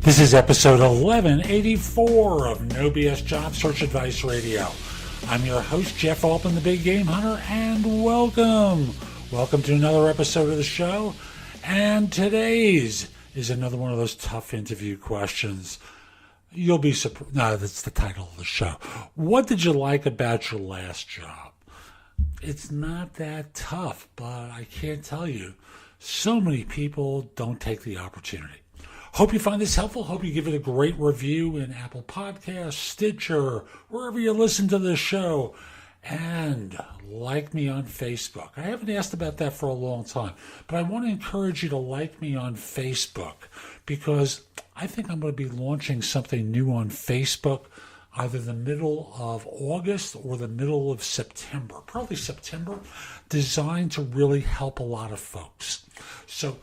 This is episode 1184 of No BS Job Search Advice Radio. I'm your host, Jeff Altman, the Big Game Hunter, and welcome. Welcome to another episode of the show. And today's is another one of those tough interview questions. You'll be surprised. No, that's the title of the show. What did you like about your last job? It's not that tough, but I can't tell you. So many people don't take the opportunity. Hope you find this helpful. Hope you give it a great review in Apple Podcasts, Stitcher, wherever you listen to this show. And like me on Facebook. I haven't asked about that for a long time, but I want to encourage you to like me on Facebook because I think I'm going to be launching something new on Facebook either the middle of August or the middle of September, probably September, designed to really help a lot of folks. So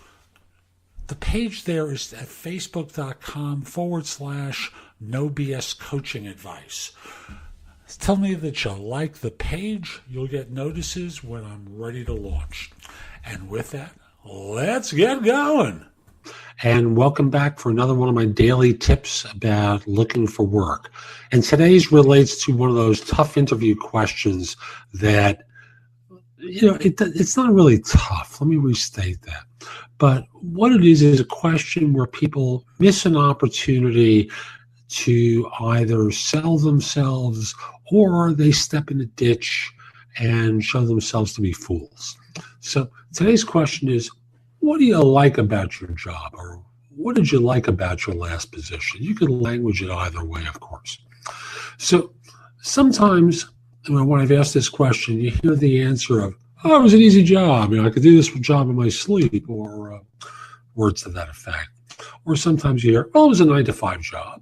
the page there is at facebook.com/no BS coaching advice. Tell me that you like the page. You'll get notices when I'm ready to launch. And with that, let's get going. And welcome back for another one of my daily tips about looking for work. And today's relates to one of those tough interview questions that, it's not really tough. Let me restate that. But what it is a question where people miss an opportunity to either sell themselves or they step in a ditch and show themselves to be fools. So today's question is, what do you like about your job? Or what did you like about your last position? You can language it either way, of course. So sometimes when I've asked this question, you hear the answer of, oh, it was an easy job. I could do this job in my sleep, or words to that effect. Or sometimes you hear, oh, it was a 9-to-5 job.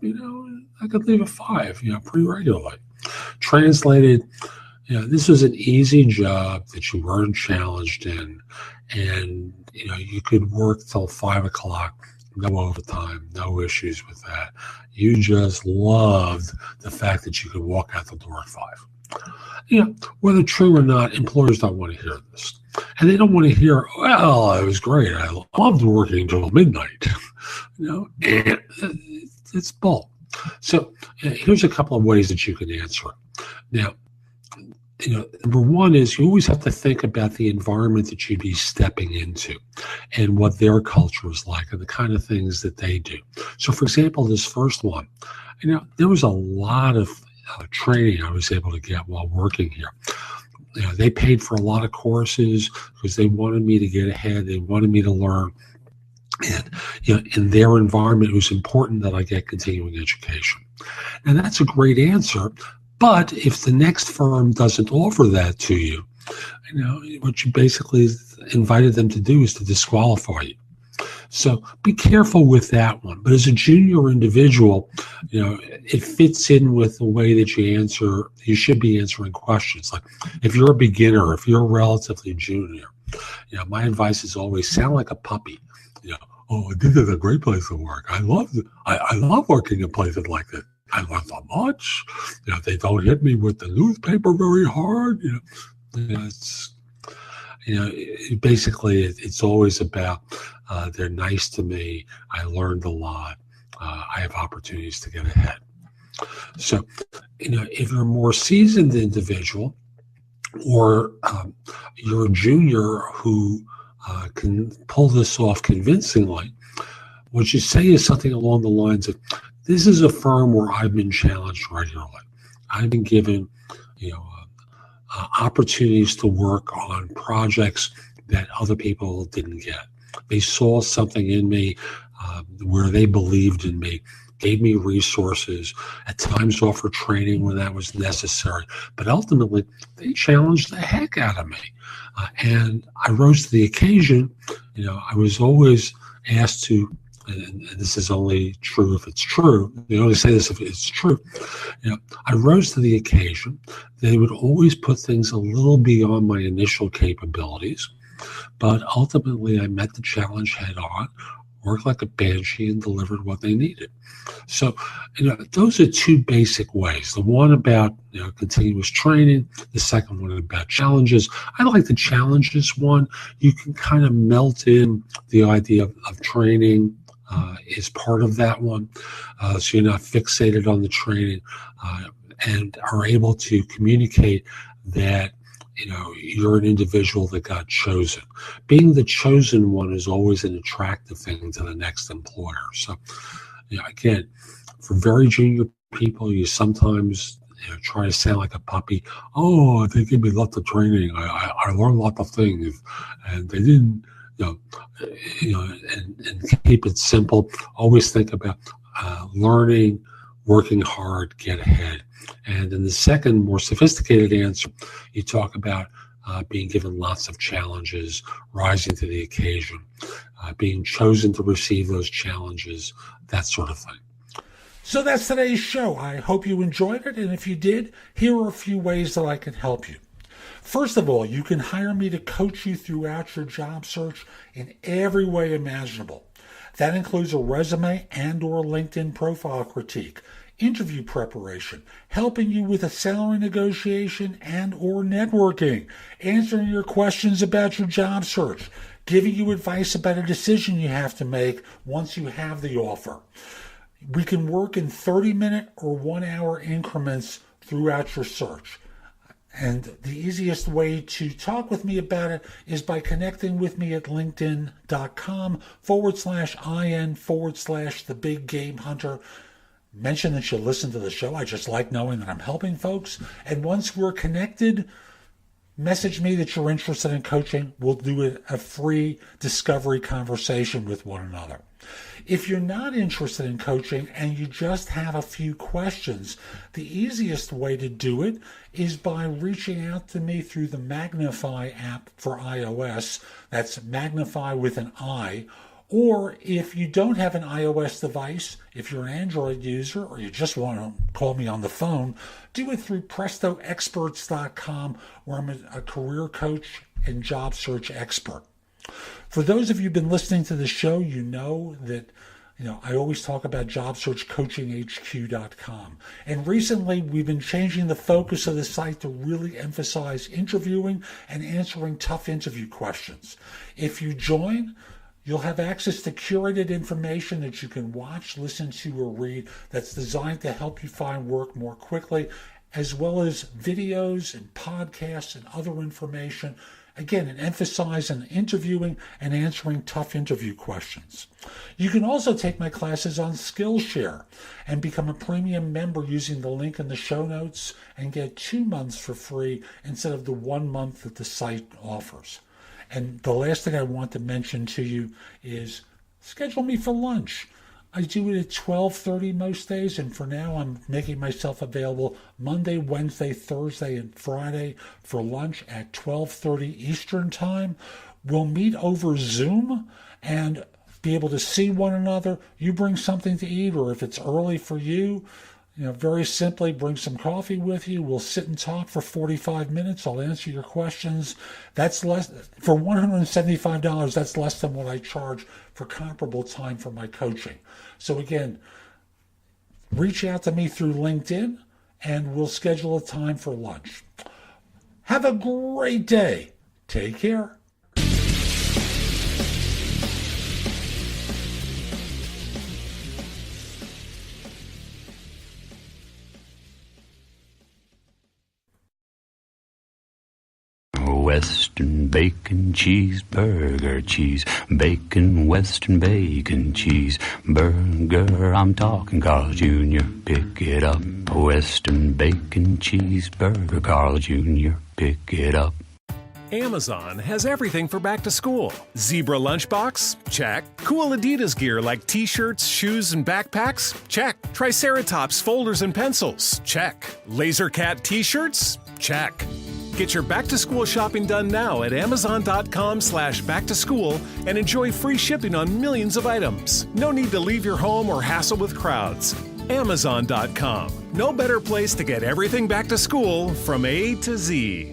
I could leave at 5, pretty regularly. Translated, this was an easy job that you weren't challenged in, and you could work till 5 o'clock, no overtime, no issues with that. You just loved the fact that you could walk out the door at 5. Whether true or not, employers don't want to hear this. And they don't want to hear, well, it was great. I loved working until midnight. And it's bull. So here's a couple of ways that you can answer it. Now, number one is you always have to think about the environment that you'd be stepping into and what their culture is like and the kind of things that they do. So, for example, this first one, there was a lot of training I was able to get while working here. They paid for a lot of courses because they wanted me to get ahead. They wanted me to learn. And in their environment, it was important that I get continuing education. And that's a great answer. But if the next firm doesn't offer that to you, what you basically invited them to do is to disqualify you. So be careful with that one. But as a junior individual, it fits in with the way that you should be answering questions. Like if you're a beginner, if you're relatively junior, my advice is always sound like a puppy. Oh, this is a great place to work. I love working in places like this. I learn so much. They don't hit me with the newspaper very hard. Basically, it's always about they're nice to me. I learned a lot. I have opportunities to get ahead. So, if you're a more seasoned individual or you're a junior who can pull this off convincingly, what you say is something along the lines of, this is a firm where I've been challenged regularly. I've been given, opportunities to work on projects that other people didn't get. They saw something in me where they believed in me, gave me resources, at times offered training when that was necessary. But ultimately, they challenged the heck out of me. And I rose to the occasion. I was always asked to, and this is only true if it's true. They only say this if it's true. I rose to the occasion. They would always put things a little beyond my initial capabilities. But ultimately, I met the challenge head on, worked like a banshee, and delivered what they needed. So, those are two basic ways. The one about, continuous training. The second one about challenges. I like the challenges one. You can kind of melt in the idea of training, is part of that one. So you're not fixated on the training, and are able to communicate that you're an individual that got chosen. Being the chosen one is always an attractive thing to the next employer. So, again, for very junior people, you sometimes try to sound like a puppy. Oh, they gave me lots of training. I learned lots of things, and they didn't. And keep it simple. Always think about learning, working hard, get ahead. And in the second, more sophisticated answer, you talk about being given lots of challenges, rising to the occasion, being chosen to receive those challenges, that sort of thing. So that's today's show. I hope you enjoyed it. And if you did, here are a few ways that I can help you. First of all, you can hire me to coach you throughout your job search in every way imaginable. That includes a resume and or LinkedIn profile critique, interview preparation, helping you with a salary negotiation and or networking, answering your questions about your job search, giving you advice about a decision you have to make once you have the offer. We can work in 30-minute or 1-hour increments throughout your search. And the easiest way to talk with me about it is by connecting with me at linkedin.com/IN/the big game hunter. Mention that you listen to the show. I just like knowing that I'm helping folks. And once we're connected, message me that you're interested in coaching. We'll do a free discovery conversation with one another. If you're not interested in coaching and you just have a few questions, the easiest way to do it is by reaching out to me through the Magnify app for iOS. That's Magnify with an I. Or if you don't have an iOS device, if you're an Android user or you just want to call me on the phone, do it through PrestoExperts.com, where I'm a career coach and job search expert. For those of you who've been listening to the show, you know that I always talk about JobSearchCoachingHQ.com. And recently, we've been changing the focus of the site to really emphasize interviewing and answering tough interview questions. If you join, you'll have access to curated information that you can watch, listen to, or read that's designed to help you find work more quickly, as well as videos and podcasts and other information. Again, an emphasis on interviewing and answering tough interview questions. You can also take my classes on Skillshare and become a premium member using the link in the show notes and get 2 months for free instead of the 1 month that the site offers. And the last thing I want to mention to you is schedule me for lunch. I do it at 12:30 most days, and for now I'm making myself available Monday, Wednesday, Thursday, and Friday for lunch at 12:30 Eastern Time. We'll meet over Zoom and be able to see one another. You bring something to eat, or if it's early for you, very simply bring some coffee with you. We'll sit and talk for 45 minutes. I'll answer your questions. That's less for $175. That's less than what I charge for comparable time for my coaching. So again, reach out to me through LinkedIn and we'll schedule a time for lunch. Have a great day. Take care. Western bacon cheeseburger, cheese bacon, Western bacon cheeseburger. I'm talking Carl Jr. Pick it up. Western bacon cheeseburger, Carl Jr. Pick it up. Amazon has everything for back to school. Zebra lunchbox? Check. Cool Adidas gear like t-shirts, shoes, and backpacks? Check. Triceratops folders and pencils? Check. Laser Cat t-shirts? Check. Get your back-to-school shopping done now at Amazon.com/back-to-school and enjoy free shipping on millions of items. No need to leave your home or hassle with crowds. Amazon.com. No better place to get everything back to school from A to Z.